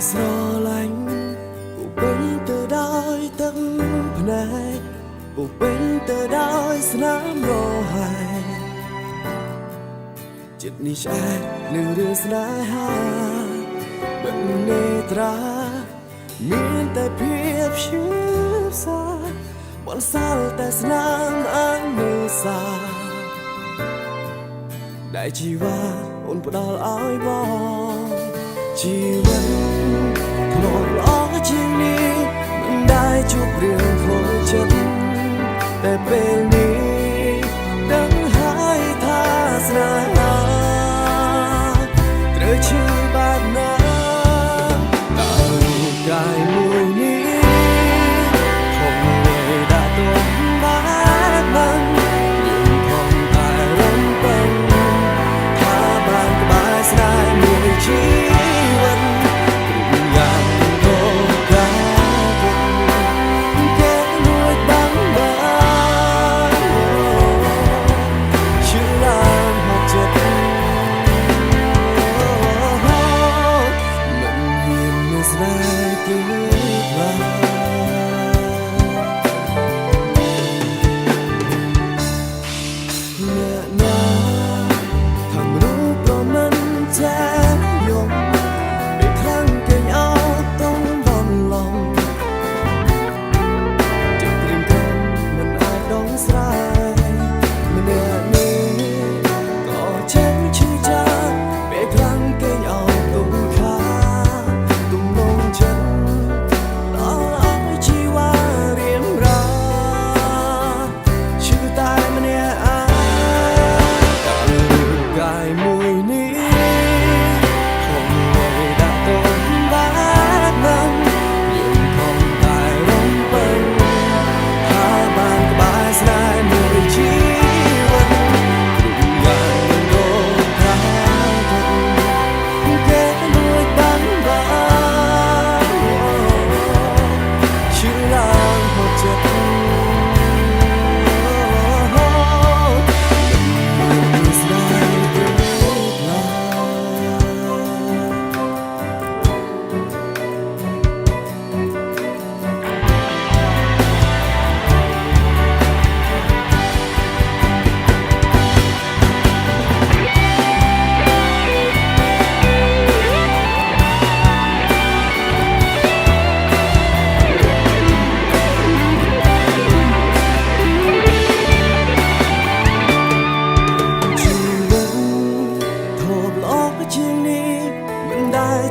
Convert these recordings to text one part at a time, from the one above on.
ស្រឡាញ់ពុបពេញទៅដោយទឹកភ្នែកពុបពេញទៅដោយស្នាមរហែចិត្តនេះឆ្អែតនឹងរឿងស្នេហាបិទនេត្រាមានតែភាពឈឺសាបន្សល់តែស្នាមអនុសាដែលជីវ៉ាអូនផ្ដល់ឲ្យបងជីវិតធ្លាប់ល្អជាងនេះមិនដែលជួបរឿងខូចចិត្តតែពេលនេះដឹងហើយថាស្នេហាត្រូវឈឺបែបណាតើរូបកាយមួយនេះធំមួយដាក់ទោះបែបហ្នឹងយើងខំតែរំពឹងថាបានក្បែរស្នេហ៍មួយជីវិត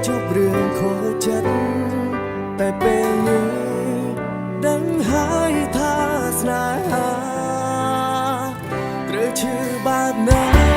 ជប់រឿងខូចចិត្តតែពេលនេះដឹងហើយថាស្នេហាត្រូវឈឺបែបណា